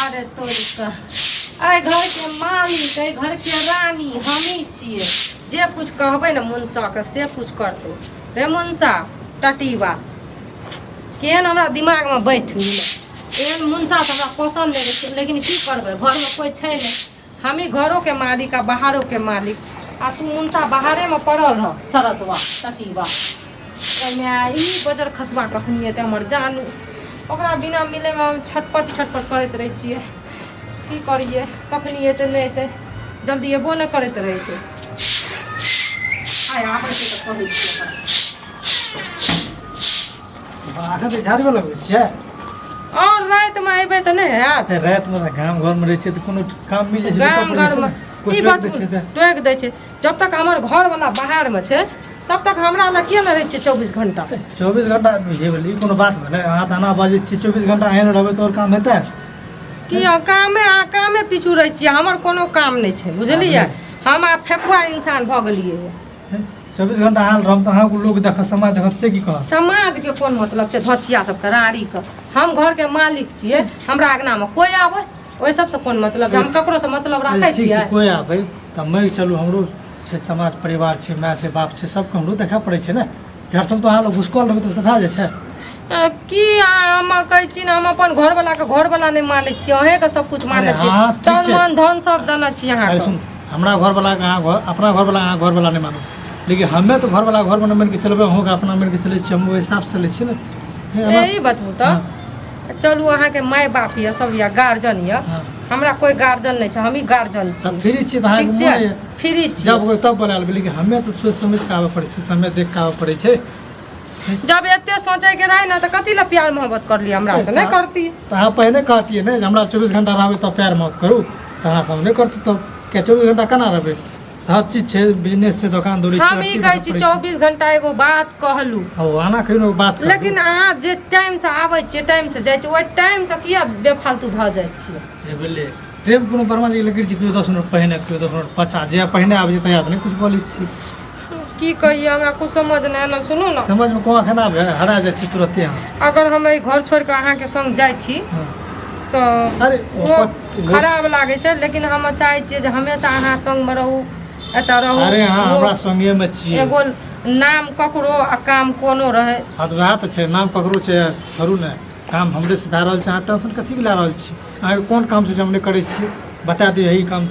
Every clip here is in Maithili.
अरे तो अरे घर के मालिक अरे घर के रानी हमी छिए। जे कुछ कहबै ना मुनसा के से कुछ करतै। रे मुनसा टटीबा केहन हमरा दिमाग में बैठ गेल। केहन मुनसा तो हमरा पसंद नहीं है, लेकिन की करबै घर में कोई छै नहीं। हमी घरों के मालिक आ बाहरों के मालिक आ तू मुनसा बाहरे में पड़ल रह शरतवा टटीबा। ई बजर खसबा कखनी एतै हमर जानू। ओकरा बिना मिले में हम छटपट करैत रहै छियै। की करिए कखनी एतै नहीं एतै जल्दी एबो नहीं करैत रहै छै। आय आबै छै तऽ कहै छियै आखा तो झाड़ी वाला छै और रात में अइबै तऽ नहीं हैत। रात में गांव घर में रहै छै तऽ कोनो काम मिल जाइ छै गाम घर में ई बात टोक दै छै। जब तक हमर घर वाला बाहर में छै तब तक हमरा लग किया न रहै छै 24 घंटा। 24 घंटा ये बोली कोनो बात भेलै। अहाँ दाना बाजै छी 24 घंटा एहन रहबै तऽ और काम हेतै कि कामे पीछू रहै छियै। हमर कोनो काम नहीं छै बुझलियै। हम आ फेकुआ इंसान भऽ गेलियै। 24 घंटा हाल रहब तऽ अहाँके लोग देख समाज देखत से की कहत। समाज के कोन मतलब छै धोतिया सब करारी के। हम घर के मालिक छियै। हमरा अंगना में कोई आबै ओइ सब से कोन मतलब। हम ककरो से मतलब राखै छियै। कोई आबै तऽ मैं चलू हमरो छै समाज परिवार छै माय छै बाप छै सबके हमरो देखा पड़ै छै ने। घर सब तो अहाँ लोग घुसकल रहबै तऽ भए जाइ छै। की हम कहै छी ना हम अपन घर वाला के घर वाला नहीं मानै छियै। अहे के सब कुछ मानै छियै। तन मन धन सब देना छियै अहाँ के। हमरा घर वाला के अहाँ अपना घर वाला अहाँ घर वाला नहीं मानू, लेकिन हमें तो घर वाला घर में मान के चलबै अहूँ के अपना मान के चलै छियै। हम ओहि हिसाब से चलै छियै ने। यही बतबू तो चलू अहाँ के माय बाप या सब या गार्जियन या हमरा कोई गार्जियन नहीं छै। हम ही गार्जियन छी। फ्री छी त अहाँ के मोन फ्री छी। जब कोई तब बोलाल लेकिन हमें तो सोच समझ के आवे पड़ै छै, समय देख के आवे पड़ै छै। जब एते सोचे के रहे ना तो कथी ला प्यार मोहब्बत कर लिया हमरा से नहीं करती। त अहाँ पहले कहतिए ने हमरा 24 घंटा रहबै त प्यार मोहब्बत करू त अहाँ सब नहीं करती। तब क्या 24 घंटा केना रहबै। सब चीज छै बिजनेस छै दुकान दौरी छै। हम ई कहै छी 24 घंटा एगो बात कहलू ओ आना कहिनो बात कहलू। लेकिन अहाँ जे टाइम से आबै छियै टाइम से जाइ छियै ओइ टाइम से किया बेफालतू भ जाइ छियै। ए बोले ट्रेन कोनो बर्मा जी लगिर छी 10 मिनट पहले 10 मिनट पछा जे पहले आबै छै तया नहीं कुछ बोलै छी। की कहिए हमरा कुछ समझ नहीं ना। सुनू ना समझ में कोना खाना हरा जाइ छी तुरंत। अगर हम घर छोड़ के अहाँ के संग जाइ छी तो अरे वो खराब लागे छै। लेकिन हम चाहे छियै जे हमेशा अहाँ संग में रहू एतऽ रहू। अरे हाँ हमरा संगे में छी। एगो नाम ककरो आ काम कोनो रहे। हां त वएह त छै नाम ककरो छै करू ने काम हमरे से भए रहल छै। अहाँ टेंशन कथी के ले रहल छी। अहाँ कोन काम से हम नहीं करै छी बता दिए। यही काम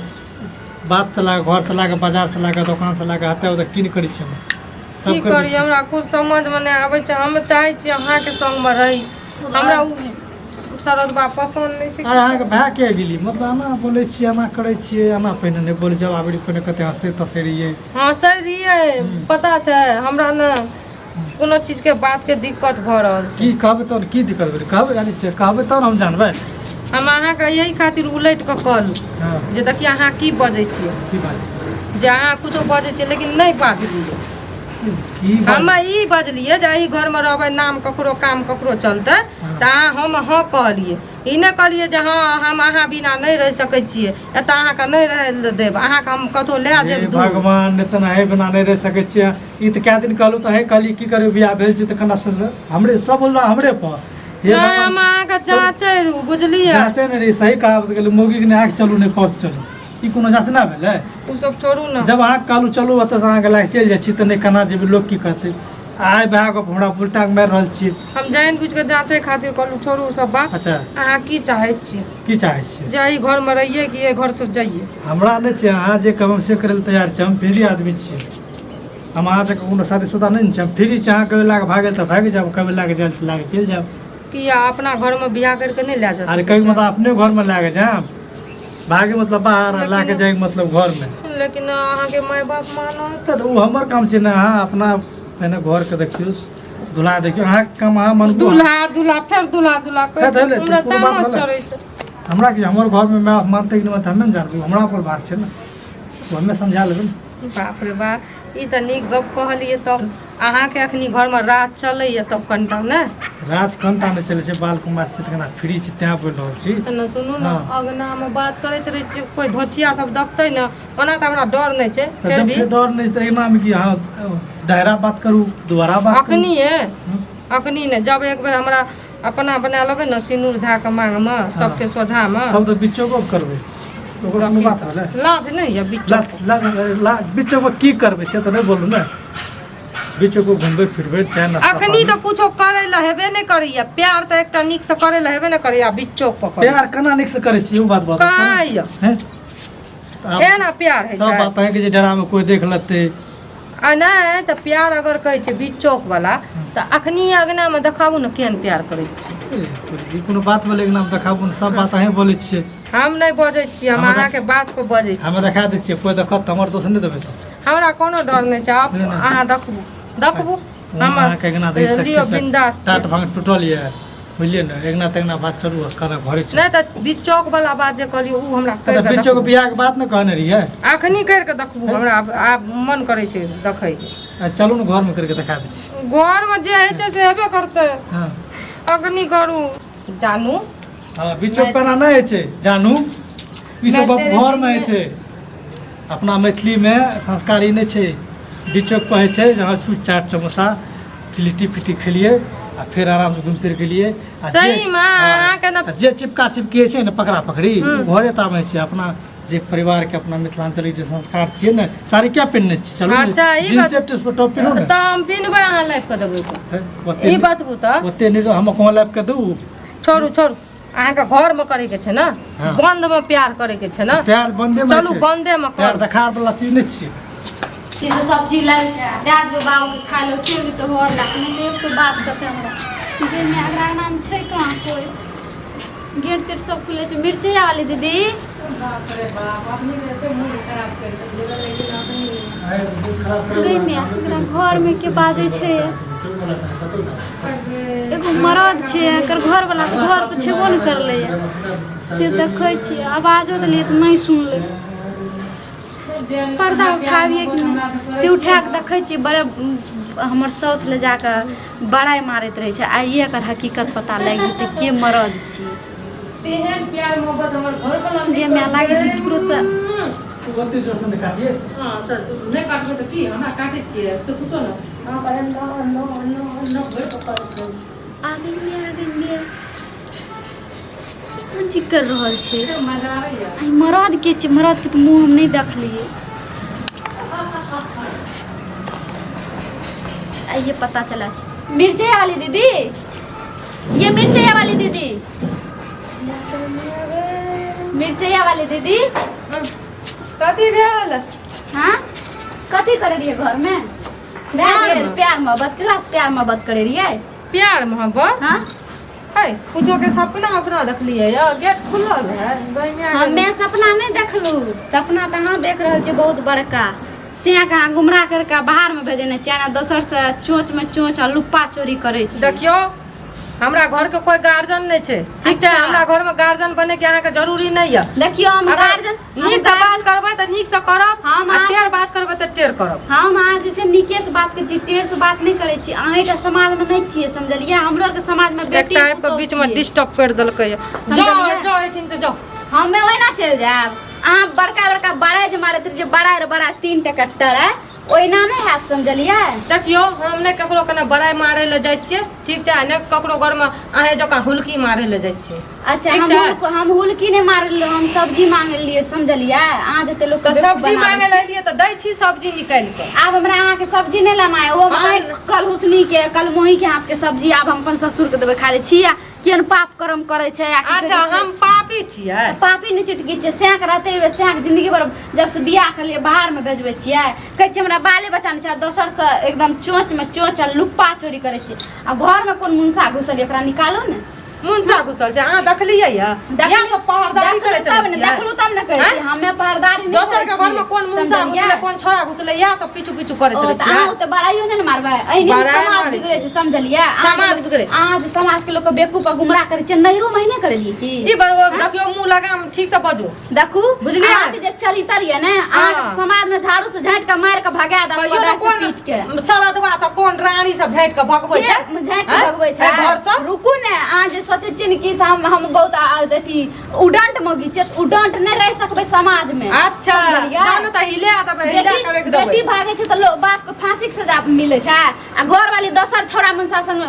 बात से लाके घर से लाके बाजार से लाके दुकान से लाके हते ओते की नहीं करै छी। की करी हमरा कुछ समझ में नहीं आबै छै। हम चाहे छी अहाँ के संग में रही। हमरा शरद बा पसंद नहीं छै। अहाँ के भाय के गेली मतलब एना बोलै छी एना करै छी एना पहिने नहीं बोले जब आबरी पहिने कते हंसे तसे रहिए। हां सही रहिए पता छै हमरा न कोनो चीज के बात के दिक्कत भ रहल छै। की कहबै त की दिक्कत भेल कहबै यानी कहबै तब हम जानबै। हम अहाँ के यही खातिर उलट के कहलू जे देखिए अहाँ की बजै छियै। की बात जे अहाँ कुछो बजै छियै लेकिन नहीं बाजलियै। हम ई बजलियै जे एही घर में रहबै नाम ककरो काम ककरो चलतै त हम हाँ कहलियै। ई नहीं कहलियै जे हाँ हम अहाँ बिना नहीं रह सकै छियै एतऽ अहाँ के नहीं रह देब अहाँ के हम कतौ ले जेब। भगवान ने तना है बिना नहीं रह सकै छियै। ई त क्या दिन कहलू त है कहली की करे बियाह भेल छै त कना हमरे सब बोलला हमरे पर ये हम अहाँ के जांचे रू बुझलियै। जांचे ने रे सही कहावत गेल मोगी के आंख चलू नहीं पहुंच चलू ई कोनो जांचना भेलै। उ सब छोड़ू ना। जब अहाँ कहलू चलू ओतऽ से अहाँ के लाग चलि जाइ छी त नहीं कना जेबै लोग की कहतै। आइ भाग हमरा उल्टा मार रहल छी। हम जान बुझ के जांचे खातिर कहलू छोड़ू सब बात। अच्छा अहाँ की चाहै छी की चाहै छी जे ई घर में रहिए कि ए घर से जाइए। हमरा नहीं छै अहाँ जे कहब से करे ले तैयार छी। हम फ्री आदमी छी। हम अहाँ से कोनो शादीशुदा नहीं छी। हम फ्री छी। अहाँ कभी लाग भागे त भाग जाब कभी लाग जाए त लाग चल जाब। किया अपना घर में बियाह करके नहीं ले जा अरे कभी मतलब अपने घर में लाग जाब भागे मतलब बाहर लाके जाए मतलब घर में। लेकिन अहाँ के माय बाप मानो त उ हमर काम छै ना। अहाँ अपना पहले घर के देखियो दुल्हा देखियो अहाँ काम अहाँ मन दूल्हा फिर दूल्हा हमरा तामस चढ़ै छै। हमरा कि हमर घर में मैं मानते कि नहीं हमें जानबू हमरा पर भार छै ना हमें समझा लेबै। बाप रे बाप ई त नीक गप कहलिए। तब अहाँ के अखनी घर में राज चलैया तब कंटा ने राज कंटा नहीं चले छै बाल कुमार छै तना फ्री छै त्या बोल रहल छी। ना सुनू ना अगना में बात करैत रहे छी कोई धोचिया सब देखतै ना ओना त हमरा डर नहीं छै फिर भी डर नहीं त एना में कि हां दायरा बात करू दोबारा बात अखनी है अखनी ने जब एक बेर हमरा अपना बना लेबै न सिनूर धा के मांग में सबके सोधा में तब तो बिच्चो को करबै ओकर कोनो बात भेलै लाज नहीं है बिच्चो बिच्चो को की करबै से तो नहीं बोलू ना बिच्चो को घुमबै फिरबै चाहे ना अखनी तो कुछो करे ला हेबे नहीं करैया प्यार तो एकटा निक से करे ला हेबे नहीं करैया बिच्चो पकड़ प्यार केना निक से करै छी उ बात बता काई हैं ए ना प्यार है सब बात है कि जे डरा में कोई देख लेते आ नहीं तो प्यार अगर कहै छै बिच्चोक वाला तो अखनी अगना में देखाबू न केहन प्यार करै छी ई कोनो बात बोले के नाम देखाबू न सब बात अहीं बोलै छियै हम नहीं बजै छी हम अहाँ के बात को बजै छी हम देखा दै छियै कोई देखत त हमर दोष नहि देबै त हमरा कोनो डर नहीं छै आप अहाँ देखबू हम अहाँ के गना दै लियो सकते बिंदास टाट भांग टूटल ये बुझलिए न एकना तेगना बात चलू कर घरे छ नहीं तो बिच्चोक वाला बात जे कहली उ हमरा त बिच्चो के बियाह के बात न कहने रहिए अखनी कर के देखबू हमरा आब मन करे छै देखै के चलू न घर में करके देखा दै छी घर में जे है छै से हेबे करते हां अखनी करू जानू हां बिच्चो पना नहीं है छै जानू ई सब घर में है छै अपना मैथिली में संस्कारी नहीं छै बिच्चो कहै छै जहाँ चूट चाट समोसा लिट्टी फिट्टी खेलिए आ फिर आराम से घूम फिर के लिए सही में अहाँ के न जे चिपका चिपकी छै न पकड़ा पकड़ी घरे ता में छै अपना जे परिवार के अपना मिथिलांचली जे संस्कार छियै न साड़ी क्या पहनने छी चलू अच्छा, ई जींस बात- टी-शर्ट टॉप पहनो न त हम पिनबै अहाँ लाइफ के देबै ओते ई बतबू त ओते नहीं हम कौन लाइफ के दू छोड़ू अहाँ के घर में करे के छै ना हाँ। बंद में प्यार करे के छै ना प्यार बंदे में चलू छै बंदे में प्यार कर देखार वाला चीज नहीं छियै ई सब सब्जी लाई दे दो बाबू के खा लो चल तो घर ला नहीं एक सौ बात देते हमरा गे में अगरा नाम छै कहां कोई गेट तेट सब खुले छै मिर्ची वाली दीदी बाप रे बाप अपनी के मूड खराब कर देलियै लेकिन अपनी गे में अगरा घर में के बाजे छै एगो मरद छै एकर घर वाला तो घर पे छेबो न करले से देखै छी आवाजो देलिए त नहीं सुनले पर्दा उठाबिए कि नहीं से उठा के देखै छी बड़े हमर साउस ले जाके बड़ाई मारैत रहे छै आइए एकर हकीकत पता लागि जेतै के मरद छी तेहन प्यार मोहब्बत हमर घर वाला गे में लागे छै ककरो से ओते जोसन काटिए हां त नहीं काटबै त की हमरा काटै छियै से पूछो न हां पर न भर पकड़ आगे में कौन चीज कर रहल छै मजा आबैया आई मरद के छै मरद के तो मुंह हम नहीं देखलिए ये पता चला छै मिर्ची वाली दीदी ये मिर्ची वाली दीदी मिर्ची वाली दीदी कथी भेल हाँ कथी करे रहिए घर में प्यार मोहब्बत क्लास प्यार मोहब्बत करे रहिए प्यार मोहब्बत हाँ है कुछो के सपना अपना देखलिए या गेट खुलल है गइया हमें सपना नहीं देखलू सपना तो हाँ देख रहे छी बहुत बड़का से कहाँ गुमराह करके बाहर में भेजने चाहे दोसर से चोंच में चोंच आ लुप्पा चोरी करे छी देखियो हमरा घर के कोई गार्जियन नहीं छै ठीक छै अच्छा। हमरा घर में गार्जियन बने के अहाँ के जरूरी नहीं है देखियो हम अगर गार्जियन नीक से बात करबै त नीक से करब हम आ अहाँ टेढ़ बात करबै त टेढ़ करब हम अहाँ जे छै नीके से बात करै छी टेढ़ से बात नहीं करे छी अहाँ एकटा समाज में नहीं छिए समझलिए हमरो आर के समाज में बेटी एक टाइप के बीच में डिस्टर्ब कर देलकै समझलियै? जाओ एठिन से जाओ हमें ओहिना चल जाब अहाँ बड़का बड़का बड़ा जे मारत रही बड़ा रे बड़ा 3 टका टड़ा ओहिना नहीं हैत समझलिए देखियो हम ने ककरो कने बड़ाई मारे ले जाय छियै ठीक छै ने ककरो घर में अहे जका हुलकी मारे ले जाय छियै अच्छा ठीक छै? हम हुलकी नहीं मारल हम सब्जी मांगे लिए समझलिए अहाँ जते लोग तो सब्जी मांगे ले लिए त दै छी सब्जी निकाल के आब हमरा अहाँ के सब्जी नहीं लेना है वो कल हुसनी के कल मोही के हाथ के सब्जी आब हम अपन ससुर के देबे खाय छी केन पाप कर्म करे छै अच्छा हम पापी छियै पापी नहीं चित की सैक रहते हुए सैक जिंदगी भर जब से बियाह कर लिए बाहर में भेजबे छियै कहै छै हमरा बाले बच्चा नहीं छै दोसर से एकदम चोंच में चोंच आ लुप्पा चोरी करे छी आ घर में कोन मुंसा घुसल ओकरा निकालो ने मुंसा घुसल छै अहाँ देखलियै या सब पहरदारी करैत रहै छियै देखलू तब ने कहै छी हमे पहरदारी नहीं दोसर के घर में कोन मुंसा घुसले कोन छोरा घुसले या सब पीछू पीछू करैत रहै छियै अहाँ तो बड़ाइयो नहीं मारबै एहने बड़ाई समाज मारै बिगड़े छै समझलिए समाज बिगड़े छै। अहाँ जे समाज के लोग के बेवकूफ आ गुमराह करे छै नहिरो महीने करे ली की ई देखियो मुंह लगाम ठीक से बाजू देखू बुझलियै? अहाँ के जे चलिता रहिए ने अहाँ हाँ। समाज में झाड़ू से झाँट के मार के भगा दे कहियो तो कोन पीट के सरदवा सब कोन रानी सब झाँट के भगबै छै झाँट के भगबै छै घर सब रुकू ने अहाँ जे सोचे छियै कि से हम बहुत अथी उडंट मौगी छै, उडंट नहीं रह सकबे समाज में। अच्छा जानो त हिले आ तब हिले करे के बेटी भागे छै त बाप के फांसी के सजा मिले छै, आ घर वाली दोसर छोरा मुंसा संग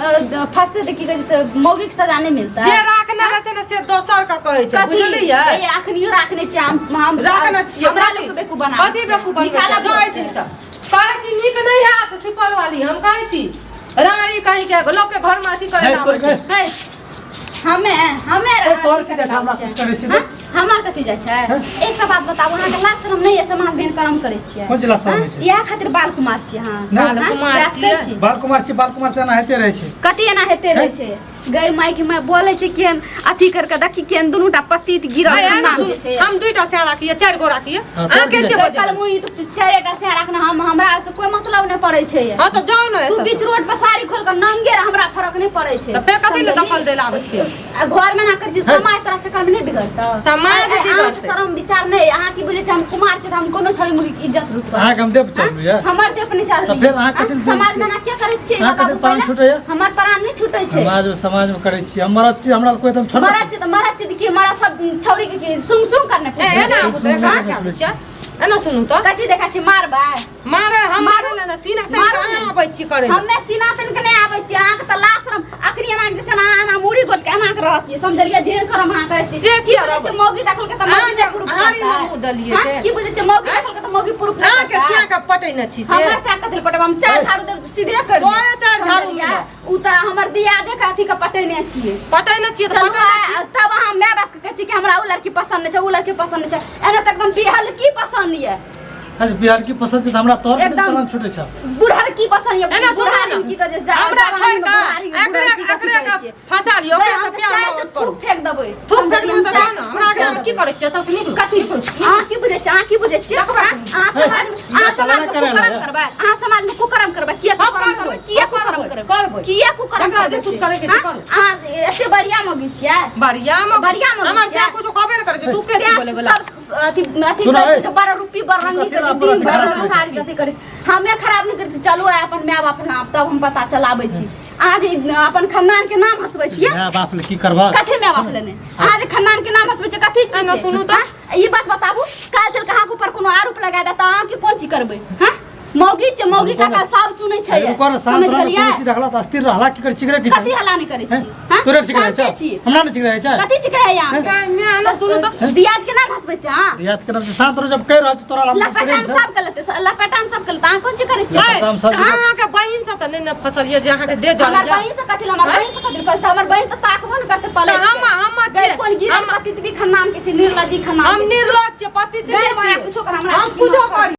फंसते त की कहै छै मौगी के सजा नहीं मिलता। जे राखने रह छै से दोसर का कहै छै, बुझलियै? ए अखनियो राखने छै, हम राखने छियै, हमरा लोग के बेकू बना कथी बेकू बना जाय छी सब कहै छी नीक नहीं हाथ सिपल वाली हम कहै छी रानी कहीं के लोग के घर में अथी करे ना हमार कथी जाय छै। एकटा बात बताबू, अहाँ के लाज शरम नहीं है समाज में कर्म करे छियै? कोन जिला शरम छै? इएह खातिर बाल कुमार छियै अहाँ। बाल कुमार छियै, बाल कुमार से एना हेते रहे छै। कथी एना हेते रहे छै? गई माई के मैं बोले छी केन अथी करके देखी केन दुनूटा पति गिरल हम दुईटा से राखिए, चार गो राखिए। हां के छै कल मुई तो चारटा से रखना, हमरा से कोई मतलब नहीं पड़े छै। हां तो जाओ ना, तू बीच रोड पर साड़ी खोल के नंगे हमरा फर्क नहीं पड़े छै। तो फिर कथी ले दखल देला आबै छियै? घर में ना कर छी, समाज तरह चक्कर में नहीं बिगड़ता। समाज बिगड़तै, शरम विचार नहीं। अहाँ की बुझे छै हम कुमार छै, हम कोनो छोरी मुगी के इज्जत लूटबा? अहाँ हम देब चलबे हमर देप नहीं चाहली। तो फिर अहाँ कथि समाज में ना क्या करे छी? अहाँ कथि प्राण छूटैया? हमर प्राण नहीं छूटै छै। समाज में करे छी मरद छी, हमरा कोई एकदम छोड़ मरद छी कि मारा सब छौरी के सुंग सुंग करने पे ए ना आबू त का क्या छै? एना सुनू तो कथी देखा छी मारबा मारे हम मारे ना सीना तक कहां आबै छी करे? हम्मे सीना तन के नहीं आबै छी। अहाँ के त लाशरम अखनी एना जे छै ना आना मुड़ी गोट के एना के रहती समझलिए, जे करम अहाँ करे छी से की रहब? मौगी देखल के त मौगी ने पुरुष हारी मुंह डलिए से की बुझे छै? मौगी देखल के त मौगी पुरुष अहाँ के सिया के पटै न छी से हमर से कथि पटब? हम चार झाड़ू दे सीधे कर तोरे चार झाड़ू मिला। उ त हमर दिया दे के अथी के पटैने छिए। पटै न छी त पटै तब अहाँ माय बाप के कहै छी कि हमरा उ लड़की पसंद छै, उ लड़की पसंद छै। एना त एकदम बिहार की पसंद ये? अरे बिहार की पसंद छै हमरा तोर एकदम प्राण छूटे छै। बुढ़ार की पसंद ये? एना सुना ना की कहे जा हमरा छोड़ के एकरे का फंसा लियो, ओकरा से प्यार मत करू। थूक फेंक देबै, थूक फेंक देबै त जान हमरा आगे में की करे छै त सुनी कथी अहाँ की बुझे छी? अहाँ की बुझे छी? अहाँ समाज में कुकर्म करबै, अहाँ समाज में कुकर्म करबै। किया कुकर्म करबै? किया कुकर्म करबै? किया कुकर्म हमरा जे कुछ करे के छै करू। अहाँ एते बढ़िया मौगी छियै, बढ़िया मौगी हमर से कुछ कहबे न करे छै, तू के छी बोले वाला? अथी अथी करे छै बड़ा रूपी बरंगी के दिन भर में साड़ी अथी करे छै। हमें खराब नहीं करती, चलू अपन माय बाप नाम तब हम पता चलाबै छी। अहाँ जे अपन खानदान के नाम हंसबै छियै, माय बाप ले की करबा? कथी माय बाप लेने? अहाँ जे खानदान के नाम हंसबै छियै कथी चीज? ना सुनू त ई बात बताबू, काल चल के अहाँ ऊपर कोनो आरोप लगा दे त अहाँ की कोन चीज करबै? हां मौगी छै, मौगी का सब सुनै छै। ओकर शांत रह के देखला त अस्थिर रहला की कर चिकरे की कथी हला नहीं करे छी? हां तोरे चिकरे छै, हमरा नहीं चिकरे छै। कथी चिकरे यहाँ मैं ना सुनू त दियाद के नाम हंसबै छै? हां याद कर शांत रह, जब कह रह तोरा हम लपेटाम सब गलत है, लपेटाम सब गलत। अहाँ कोन चीज करे छी? अहाँ के बहिन से त नै न फसलिए जे अहाँ के दे जल हमर बहिन से कथी हमर बहिन से कथी फसता? हमर बहिन से ताकबो न करते पले। हम गई कोन गिरल पति भी खानदान के छै, निर्लज्जी खानदान। हम निर्लज्ज पति दे कुछो कर हमरा हम कुछो करी।